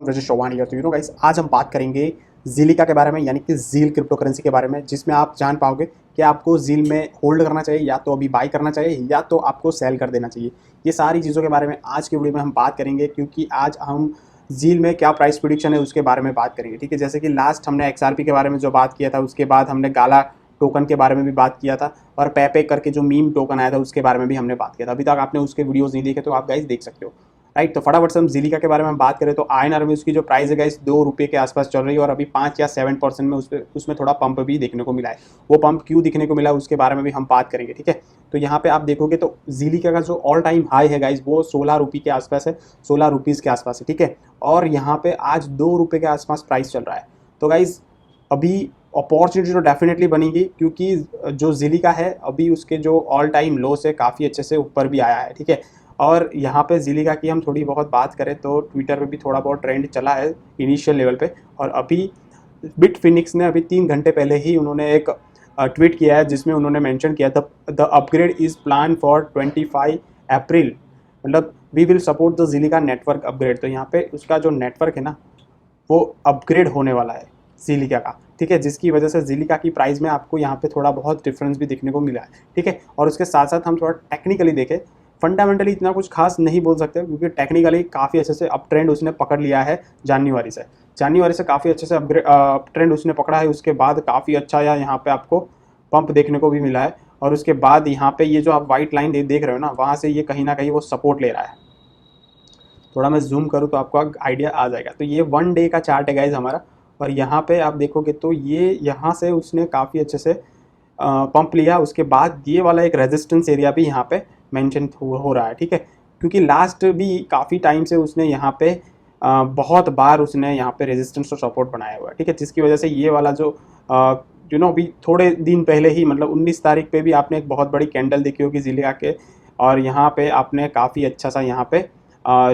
रजिश Chauhan here. तो guys, आज हम बात करेंगे ज़ीलिका के बारे में, यानी कि ज़ील क्रिप्टो करेंसी के बारे में, जिसमें आप जान पाओगे कि आपको ज़ील में होल्ड करना चाहिए, या तो अभी बाय करना चाहिए, या तो आपको सेल कर देना चाहिए। ये सारी चीज़ों के बारे में आज की वीडियो में हम बात करेंगे, क्योंकि आज हम ज़ील में क्या प्राइस प्रेडिक्शन है उसके बारे में बात करेंगे। ठीक है, जैसे कि लास्ट हमने एक्सआरपी के बारे में जो बात किया था, उसके बाद हमने गाला टोकन के बारे में भी बात किया था, और पैपे करके जो मीम टोकन आया था उसके बारे में भी हमने बात किया था। अभी तक आपने उसके वीडियोज़ नहीं देखे तो आप गाइस देख सकते हो। राइट, तो फटाफट से हम ज़ीलिका के बारे में बात करें तो INR में उसकी जो प्राइस है गाइस ₹2 के आसपास चल रही है, और अभी 5 या 7% में उसमें थोड़ा पंप भी देखने को मिला है। वो पंप क्यों दिखने को मिला उसके बारे में भी हम बात करेंगे। ठीक है, तो यहाँ पे आप देखोगे तो ज़ीलिका का जो ऑल टाइम हाई है गाइस, वो ₹16 के आसपास है, ₹16 के आसपास है। ठीक है, और यहाँ पे आज ₹2 के आसपास प्राइस चल रहा है। तो गाइस, अभी अपॉर्चुनिटी तो डेफिनेटली बनेगी, क्योंकि जो ज़ीलिका है अभी उसके जो ऑल टाइम लो से काफ़ी अच्छे से ऊपर भी आया है। ठीक है, और यहाँ पे ज़ीलिका की हम थोड़ी बहुत बात करें तो ट्विटर पे भी थोड़ा बहुत ट्रेंड चला है इनिशियल लेवल पे, और अभी बिटफिनिक्स ने अभी 3 घंटे पहले ही उन्होंने एक ट्वीट किया है, जिसमें उन्होंने मेंशन किया था the upgrade is plan for 25 April, मतलब we will support the Zilliqa network upgrade. तो यहाँ पे उसका जो नेटवर्क है ना, वो अपग्रेड होने वाला है ज़ीलिका का। ठीक है, जिसकी वजह से ज़ीलिका की प्राइस में आपको यहाँ पे थोड़ा बहुत डिफरेंस भी देखने को मिला है। ठीक है, और उसके साथ साथ हम थोड़ा टेक्निकली देखें, फंडामेंटली इतना कुछ खास नहीं बोल सकते, क्योंकि टेक्निकली काफ़ी अच्छे से अप ट्रेंड उसने पकड़ लिया है जनवरी से काफ़ी अच्छे से अप ट्रेंड उसने पकड़ा है। उसके बाद काफ़ी अच्छा यहाँ पे आपको पंप देखने को भी मिला है, और उसके बाद यहाँ पे ये जो आप वाइट लाइन देख रहे हो ना, वहाँ से ये कहीं ना कहीं वो सपोर्ट ले रहा है। थोड़ा मैं जूम करूँ तो आपको आइडिया आ जाएगा। तो ये 1 डे का चार्ट है गाइज हमारा, और यहाँ पे आप देखोगे तो ये यहाँ से उसने काफ़ी अच्छे से पंप लिया। उसके बाद ये वाला एक रेजिस्टेंस एरिया भी यहाँ पे मेंशन हो रहा है। ठीक है, क्योंकि लास्ट भी काफ़ी टाइम से उसने यहाँ पे बहुत बार उसने यहाँ पे रेजिस्टेंस और सपोर्ट बनाया हुआ है। ठीक है, जिसकी वजह से ये वाला जो अभी थोड़े दिन पहले ही, मतलब 19 तारीख पे भी आपने एक बहुत बड़ी कैंडल देखी होगी ज़ीलिका के, और यहाँ पे आपने काफ़ी अच्छा सा यहाँ पे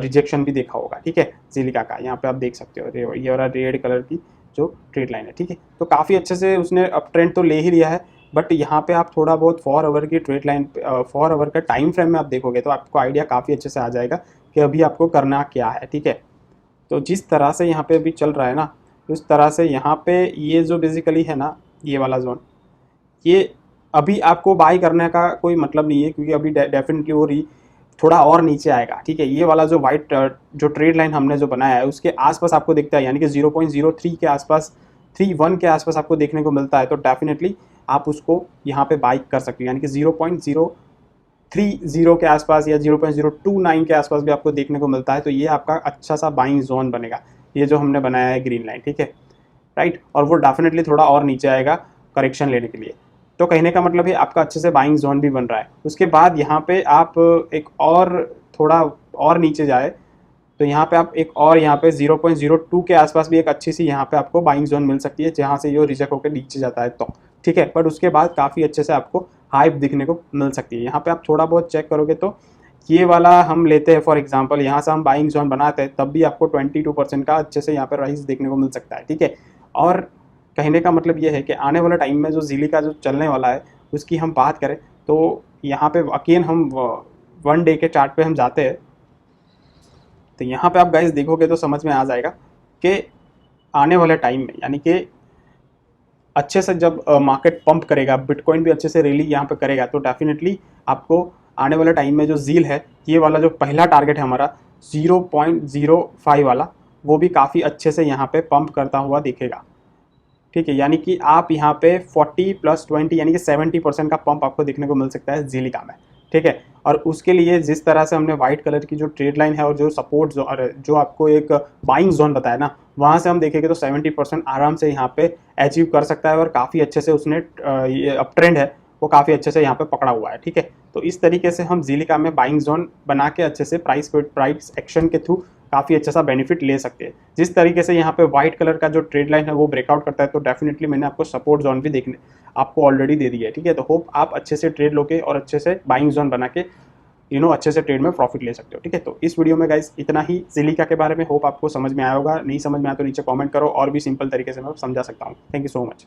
रिजेक्शन भी देखा होगा। ठीक है, ज़ीलिका का यहाँ पे आप देख सकते हो, ये वाला रेड कलर की जो ट्रेड लाइन है। ठीक है, तो काफ़ी अच्छे से उसने अप ट्रेंड तो ले ही लिया है, बट यहाँ पे आप थोड़ा बहुत 4 आवर की ट्रेड लाइन, 4 आवर का टाइम फ्रेम में आप देखोगे तो आपको आइडिया काफ़ी अच्छे से आ जाएगा कि अभी आपको करना क्या है। ठीक है, तो जिस तरह से यहाँ पे अभी चल रहा है ना, उस तरह से यहाँ पे ये जो बेसिकली है ना, ये वाला जोन, ये अभी आपको बाई करने का कोई मतलब नहीं है, क्योंकि अभी डेफिनेटली वो थोड़ा और नीचे आएगा। ठीक है, ये वाला जो वाइट जो ट्रेड लाइन हमने जो बनाया है उसके आसपास आपको दिखता है, यानी कि 0.03 के आसपास, 31 के आसपास आपको देखने को मिलता है, तो डेफिनेटली आप उसको यहाँ पे बाई कर सकते हो। यानी कि 0.030 के आसपास या 0.029 के आसपास भी आपको देखने को मिलता है, तो ये आपका अच्छा सा बाइंग जोन बनेगा, ये जो हमने बनाया है ग्रीन लाइन। ठीक है, राइट, और वो डेफिनेटली थोड़ा और नीचे आएगा करेक्शन लेने के लिए। तो कहने का मतलब है आपका अच्छे से बाइंग जोन भी बन रहा है। उसके बाद यहाँ पे आप एक और थोड़ा और नीचे जाए तो यहाँ पे आप एक और यहाँ पे 0.02 के आसपास भी एक अच्छी सी यहाँ पे आपको बाइंग जोन मिल सकती है, जहाँ से ये रिजेक्ट होकर नीचे जाता है। तो ठीक है, बट उसके बाद काफ़ी अच्छे से आपको हाइप दिखने को मिल सकती है। यहाँ पे आप थोड़ा बहुत चेक करोगे तो ये वाला हम लेते हैं फॉर एग्जांपल, यहाँ से हम बाइंग जोन बनाते हैं, तब भी आपको 22% का अच्छे से यहाँ पे राइस देखने को मिल सकता है। ठीक है, और कहने का मतलब ये है कि आने वाला टाइम में जो ज़ीलिका जो चलने वाला है उसकी हम बात करें तो यहाँ पे अगेन हम 1 डे के चार्ट पे हम जाते हैं, तो यहाँ पे आप गाइस देखोगे तो समझ में आ जाएगा कि आने वाले टाइम में, यानी कि अच्छे से जब मार्केट पंप करेगा, बिटकॉइन भी अच्छे से रैली यहाँ पे करेगा, तो डेफिनेटली आपको आने वाले टाइम में जो ज़ील है, ये वाला जो पहला टारगेट है हमारा 0.05 वाला, वो भी काफ़ी अच्छे से यहाँ पे पंप करता हुआ दिखेगा। ठीक है, यानी कि आप यहाँ पे 40+20 यानी कि 70% का पंप आपको देखने को मिल सकता है ज़ीलिका में। ठीक है, और उसके लिए जिस तरह से हमने वाइट कलर की जो ट्रेड लाइन है और जो सपोर्ट जो आपको एक बाइंग जोन बताया ना, वहाँ से हम देखेंगे तो 70% आराम से यहाँ पे अचीव कर सकता है, और काफ़ी अच्छे से उसने ये अप ट्रेंड है वो काफ़ी अच्छे से यहाँ पे पकड़ा हुआ है। ठीक है, तो इस तरीके से हम ज़ीलिका में बाइंग जोन बना के अच्छे से प्राइस एक्शन के थ्रू काफ़ी अच्छा सा बेनिफिट ले सकते हैं। जिस तरीके से यहाँ पे व्हाइट कलर का जो ट्रेड लाइन है वो ब्रेकआउट करता है, तो डेफिनेटली मैंने आपको सपोर्ट जोन भी देखने आपको ऑलरेडी दे दिया है। ठीक है, तो होप आप अच्छे से ट्रेड लोगे और अच्छे से बाइंग जोन बना के अच्छे से ट्रेड में प्रॉफिट ले सकते हो। ठीक है, तो इस वीडियो में गाइस इतना ही ज़ीलिका के बारे में। होप आपको समझ में आया होगा, नहीं समझ में आया तो नीचे कमेंट करो, और भी सिंपल तरीके से मैं समझा सकता हूँ। Thank you so much.